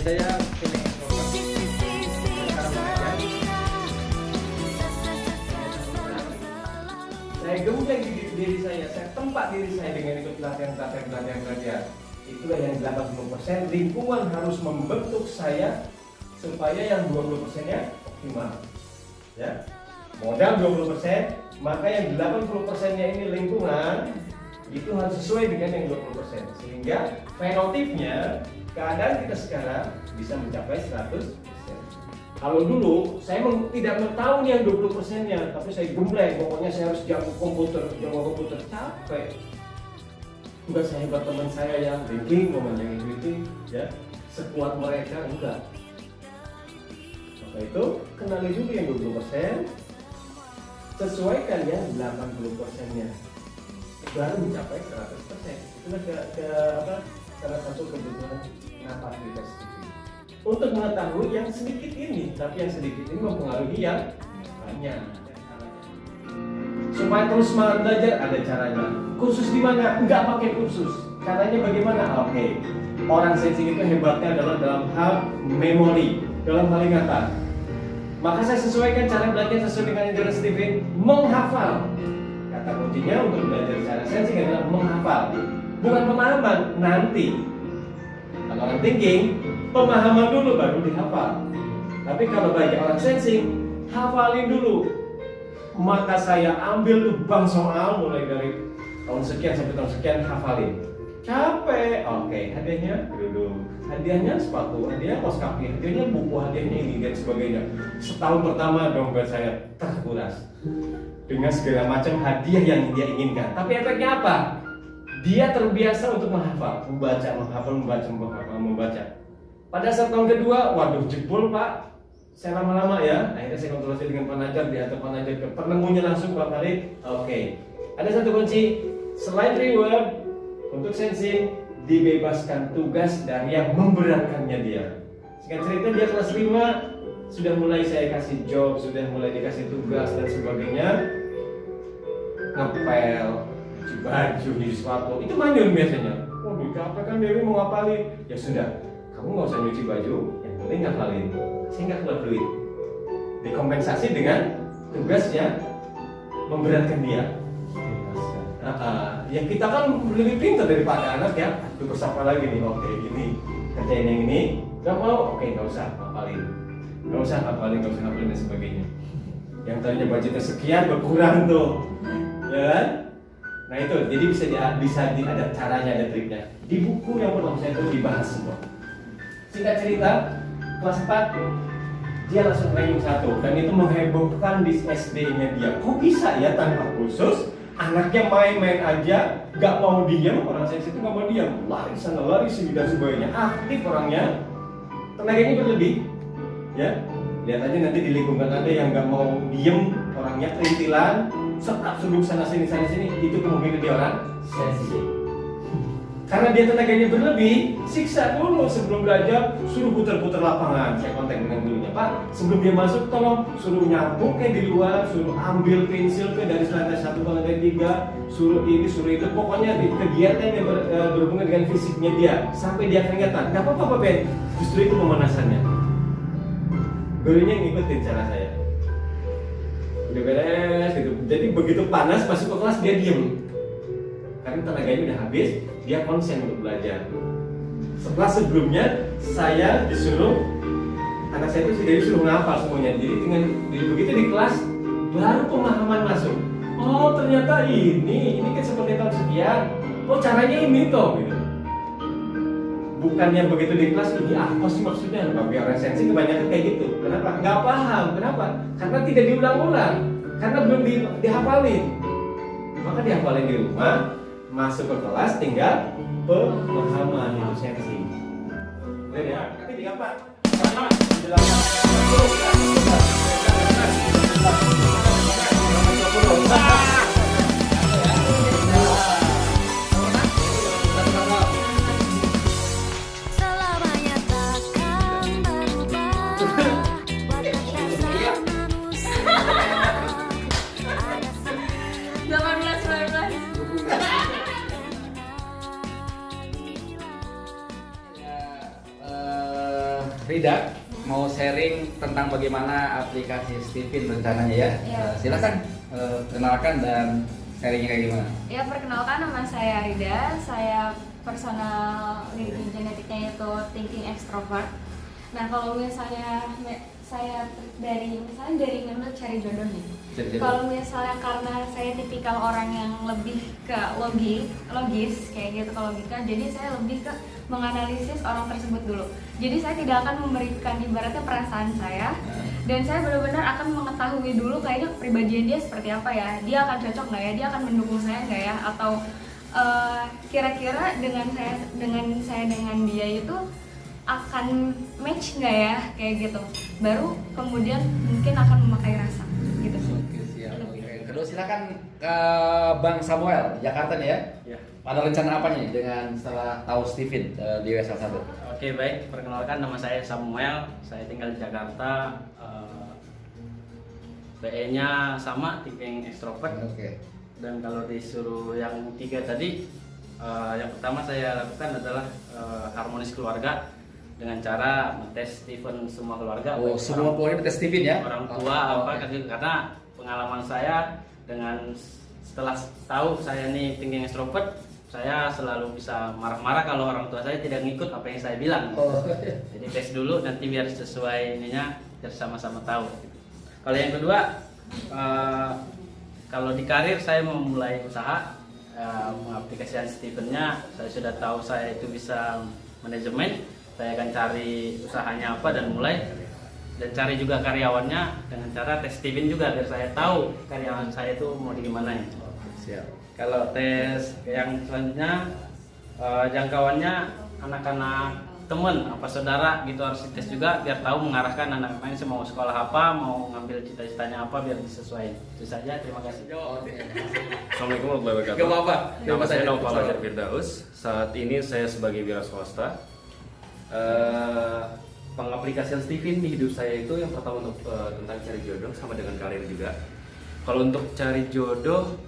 saya pilih saya gembleng di diri saya tempat diri saya dengan ikut pelatihan. Itulah yang 80%. Lingkungan harus membentuk saya supaya yang 20%-nya optimal. Ya. Modal 20%, maka yang 80%-nya ini lingkungan itu harus sesuai dengan yang 20%. Sehingga fenotipnya keadaan kita sekarang bisa mencapai 100%. Kalau dulu saya tidak mengetahui yang 20%-nya, tapi saya gembleng, pokoknya saya harus jago komputer, capek. Enggak sehebat teman saya yang ranking, yang equity, ya, sekuat mereka enggak. Maka itu kenali dulu yang 20%, sesuaikan ya 80%-nya, baru mencapai 100%. Itulah salah satu kebutuhan kenapa aplikasi TV. Untuk mengetahui yang sedikit ini, tapi yang sedikit ini mempengaruhi yang banyak. Supaya terus semangat belajar, ada caranya. Kursus di mana? Enggak pakai kursus. Caranya bagaimana? Oke. Orang sensing itu hebatnya adalah dalam hal memori, dalam hal ingatan. Maka saya sesuaikan cara belajar sesuai dengan yang Steven, menghafal. Kata kuncinya untuk belajar cara sensing adalah menghafal, bukan pemahaman. Nanti kalau orang thinking, pemahaman dulu baru dihafal. Tapi kalau bagi orang sensing, hafalin dulu. Maka saya ambil tuh bank soal mulai dari tahun sekian sampai tahun sekian, hafalin. Capek, oke, hadiahnya dulu, hadiahnya sepatu, hadiahnya kaos kaki, hadiahnya buku, hadiahnya ini dan sebagainya. Setahun pertama dompet saya terkuras dengan segala macam hadiah yang dia inginkan. Tapi efeknya apa? Dia terbiasa untuk menghafal, membaca. Pada saat tahun kedua, waduh jebol Pak, saya lama-lama ya. Akhirnya saya konsultasi dengan panajar, dia atau panajar ke penemunya langsung Pak Farid. Oke. Ada satu kunci, selain reward untuk sensing, dibebaskan tugas dari yang memberatkannya dia. Singkat cerita dia kelas 5 sudah mulai saya kasih job, sudah mulai dikasih tugas dan sebagainya. Ngepel, cuci baju, nyuci sepatu, itu manyun biasanya. Waduh capek kan Dewi mau ngapalin. Ya sudah, kamu nggak usah nyuci baju, yang penting ngapalin. Saya nggak keluar duit. Dikompensasi dengan tugasnya memberatkan dia. Ya kita kan lebih pintar daripada anak ya. Tugas apa lagi nih? Oke, gini kerjain yang ini. Gak mau? Oke, nggak usah ngapalin. Nggak usah ngapalin dan sebagainya. Yang tadinya budgetnya sekian berkurang tuh, ya kan? Nah itu, jadi bisa ada caranya, ada triknya. Di buku yang pertama saya itu dibahas semua. Singkat cerita, kelas 4 dia langsung ranking 1 dan itu menghebohkan di SD-nya dia. Kok bisa ya tanpa khusus? Anaknya main-main aja, gak mau diam, orang sensi itu gak mau diam, lari sana lari sini dan sebagainya, aktif orangnya, tenaganya berlebih, ya. Lihat aja nanti di lingkungan ada yang gak mau diem, orangnya perintilan, serta suduk sana sini, itu kemungkinan dia orang sensi. Karena dia tenaganya berlebih, siksa dulu sebelum belajar, suruh putar-putar lapangan. Saya kontak dengan gurunya, Pak, sebelum dia masuk tolong suruh nyapu kayak di luar, suruh ambil pensil ke dari lantai 1 ke lantai 3, suruh ini, suruh itu, pokoknya di kegiatan yang berhubungan dengan fisiknya dia, sampai dia keringetan. Gak apa-apa Pak Ben, justru itu pemanasannya. Gurunya ngikutin cara saya. Udah beres gitu. Jadi begitu panas masuk ke kelas dia diem. Karena tenaganya udah habis, dia konsen untuk belajar. Setelah sebelumnya saya disuruh, anak saya itu disuruh ngapal semuanya. Jadi dengan begitu di kelas baru pemahaman masuk. Oh ternyata ini kan seperti tahun sekian. Oh caranya ini toh gitu. Bukannya begitu di kelas ini apa sih maksudnya? Bagi orang sensi kebanyakan kayak gitu. Kenapa? Nggak paham. Kenapa? Karena tidak diulang-ulang. Karena belum dihafalin. Maka dihafalin di rumah. Masuk ke kelas tinggal pemahaman itu sensi. Ya, nanti di apa? Selamanya takkan berubah watak dasar manusia. Ada 18, 19. Rida mau sharing tentang bagaimana aplikasi Steven rencananya ya. Iya. Silakan kenalkan dan sharingnya kayak gimana. Ya, perkenalkan, nama saya Rida. Saya personal genetiknya itu thinking extrovert. Nah, kalau misalnya saya dari ngemil cari jodoh nih. Cari jodoh. Kalau misalnya karena saya tipikal orang yang lebih ke logis kayak gitu ke logika, jadi saya lebih ke menganalisis orang tersebut dulu. Jadi saya tidak akan memberikan ibaratnya perasaan saya, dan saya benar-benar akan mengetahui dulu kayaknya kepribadian dia seperti apa ya. Dia akan cocok nggak ya? Dia akan mendukung saya nggak ya? Atau kira-kira dengan dia itu akan match nggak ya, kayak gitu. Baru kemudian mungkin akan memakai rasa gitu sih. Oke, siap. Oke. Kedua silakan ke Bang Samuel, Jakarta nih ya. Ya. Ada rencana apa nih dengan setelah tahu Steven di WSL 1? Oke, baik. Perkenalkan, nama saya Samuel. Saya tinggal di Jakarta. PE-nya sama, thinking extrovert. Oke. Dan kalau disuruh yang 3 tadi, yang pertama saya lakukan adalah harmonis keluarga dengan cara tes Steven semua keluarga. Oh, baik semua keluarga tes Steven ya? orang tua Oh, apa oke. karena pengalaman saya dengan setelah tahu saya nih thinking extrovert, saya selalu bisa marah-marah kalau orang tua saya tidak ngikut apa yang saya bilang. Oh. Jadi tes dulu, nanti biar sesuai ininya, biar sama-sama tahu. Kalau yang kedua, kalau di karir saya mau mulai usaha, mengaplikasikan Steven-nya. Saya sudah tahu saya itu bisa manajemen. Saya akan cari usahanya apa dan mulai, dan cari juga karyawannya dengan cara tes Steven juga biar saya tahu karyawan saya itu mau di gimana ya. Siap. Kalau tes yang selanjutnya, jangkauannya anak-anak temen apa saudara gitu harus dites juga biar tahu mengarahkan anak-anaknya mau sekolah apa, mau ngambil cita-citanya apa biar disesuaikan. Itu saja, terima kasih. Assalamualaikum warahmatullahi wabarakatuh. Gak apa-apa. Nama saya Naufal Sorry. Fajar Firdaus. Saat ini saya sebagai wira swasta. Pengaplikasian Steven di hidup saya itu yang pertama untuk tentang cari jodoh sama dengan karir juga. Kalau untuk cari jodoh,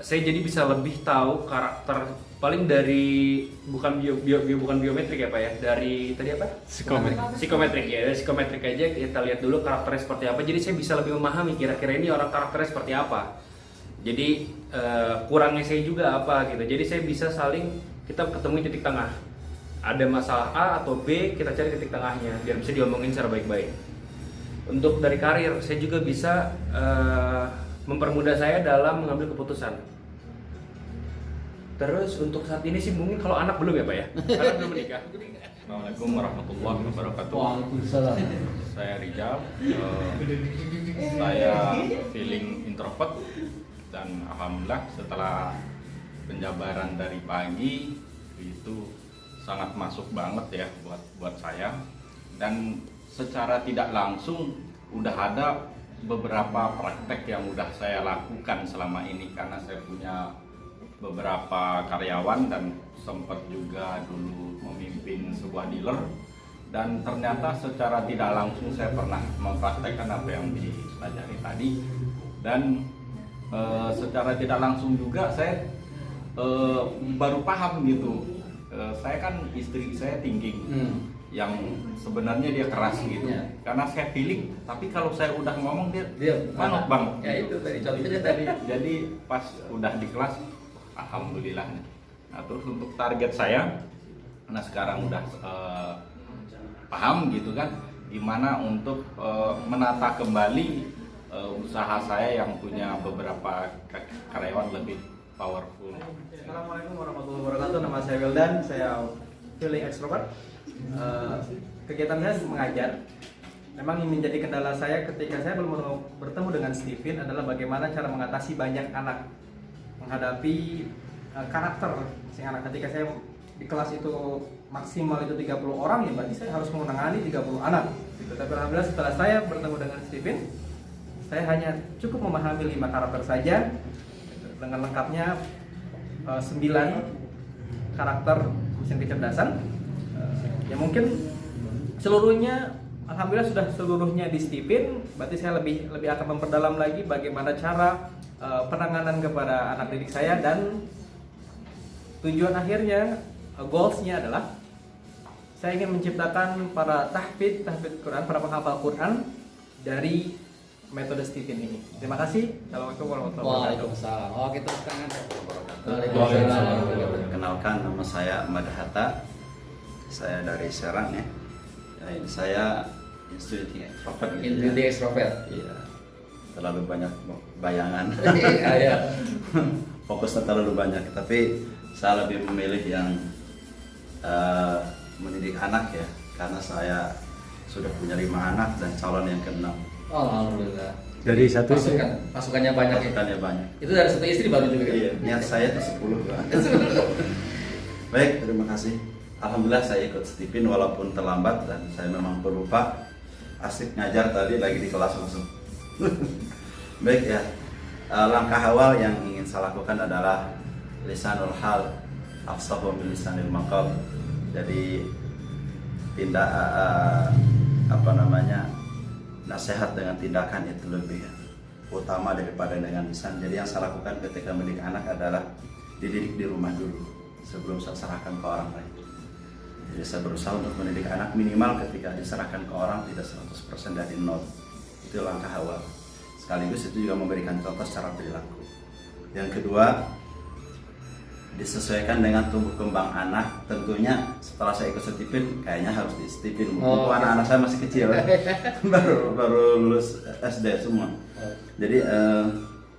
saya jadi bisa lebih tahu karakter paling dari bukan bukan biometrik ya Pak ya, dari tadi apa? Psikometrik ya, dari psikometrik aja kita lihat dulu karakternya seperti apa. Jadi saya bisa lebih memahami kira-kira ini orang karakternya seperti apa. Jadi kurangnya saya juga apa gitu. Jadi saya bisa saling kita ketemu titik tengah. Ada masalah A atau B, kita cari titik tengahnya biar bisa diomongin secara baik-baik. Untuk dari karir, saya juga bisa mempermudah saya dalam mengambil keputusan. Terus untuk saat ini sih mungkin kalau anak belum ya Pak ya? Anak belum menikah. Assalamualaikum warahmatullahi wabarakatuh. Waalaikumsalam. Saya Rijal. Saya feeling introvert dan alhamdulillah setelah penjabaran dari pagi itu sangat masuk banget ya buat saya, dan secara tidak langsung udah ada beberapa praktek yang udah saya lakukan selama ini karena saya punya beberapa karyawan dan sempat juga dulu memimpin sebuah dealer, dan ternyata secara tidak langsung saya pernah mempraktekkan apa yang dipelajari tadi, dan secara tidak langsung juga saya baru paham gitu. Saya kan istri saya thinking yang sebenarnya dia keras gitu, karena saya feeling, tapi kalau saya udah ngomong dia manut bang. Ya itu tadi contohnya tadi. Jadi pas udah di kelas, alhamdulillah. Nah terus untuk target saya, nah sekarang udah paham gitu kan, gimana untuk menata kembali usaha saya yang punya beberapa karyawan lebih powerful. Assalamualaikum warahmatullahi wabarakatuh. Nama saya Wildan, saya feeling extrovert. Kegiatan saya mengajar. Memang yang menjadi kendala saya ketika saya belum bertemu dengan Steven adalah bagaimana cara mengatasi banyak anak, menghadapi karakter si anak. Ketika saya di kelas itu maksimal itu 30 orang, ya berarti saya harus menangani 30 anak. Gitu. Tapi alhamdulillah setelah saya bertemu dengan Steven, saya hanya cukup memahami 5 karakter saja. Dengan lengkapnya 9 karakter mesin kecerdasan. Ya mungkin seluruhnya alhamdulillah sudah seluruhnya di Steven. Berarti saya lebih akan memperdalam lagi bagaimana cara penanganan kepada anak didik saya, dan tujuan akhirnya goalsnya adalah saya ingin menciptakan para tahfidz Quran, para penghafal Quran dari metode Stephen ini. Terima kasih. Assalamualaikum warahmatullahi wabarakatuh. Waalaikumsalam. Oh, kita tangan. Kenalkan, nama saya Ahmad Hatta. Saya dari Serang ya. Ini saya Institute Extrovert. Inti extrovert. Iya. Terlalu banyak bayangan. Iya. Fokusnya terlalu banyak. Tapi saya lebih memilih yang mendidik anak ya, karena saya sudah punya 5 anak dan calon yang ke-6. Oh, alhamdulillah. Dari satu istri. Pasukannya banyak ya. Pasukannya banyak. Itu dari satu istri baru juga. Iya, niat saya itu 10 Pak. Baik, terima kasih. Alhamdulillah saya ikut Stephen walaupun terlambat dan saya memang pelupa. Asik ngajar tadi lagi di kelas langsung. Baik ya, langkah awal yang ingin saya lakukan adalah lisanul hal afsahu min lisanil maqal. Jadi tindak nasihat dengan tindakan itu lebih utama daripada dengan lisan. Jadi yang saya lakukan ketika mendidik anak adalah dididik di rumah dulu sebelum saya serahkan ke orang lain. Jadi saya berusaha untuk mendidik anak minimal ketika diserahkan ke orang tidak 100% dari nol. Itu langkah awal. Sekaligus itu juga memberikan contoh secara perilaku. Yang kedua, disesuaikan dengan tumbuh kembang anak. Tentunya setelah saya ikut Stephen, kayaknya harus di Stephen. Anak-anak saya masih kecil, baru lulus SD semua. Jadi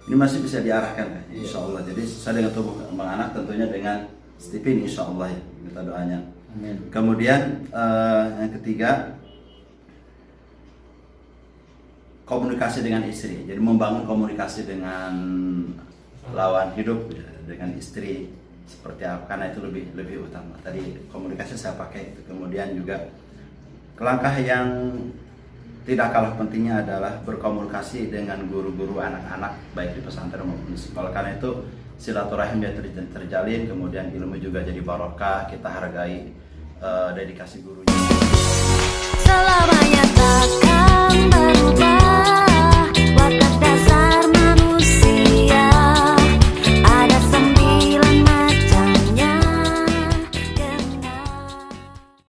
ini masih bisa diarahkan, insya Allah. Jadi sesuai dengan tumbuh kembang anak, tentunya dengan Stephen, insya Allah ya. Minta doanya. Amin. Kemudian yang ketiga, komunikasi dengan istri. Jadi membangun komunikasi dengan lawan hidup ya, dengan istri seperti apa, karena itu lebih utama. Tadi komunikasi saya pakai itu. Kemudian juga langkah yang tidak kalah pentingnya adalah berkomunikasi dengan guru-guru anak-anak baik di pesantren maupun di sekolah. Karena itu silaturahim yang terjalin, kemudian ilmu juga jadi barokah. Kita hargai dedikasi gurunya. Selamanya tak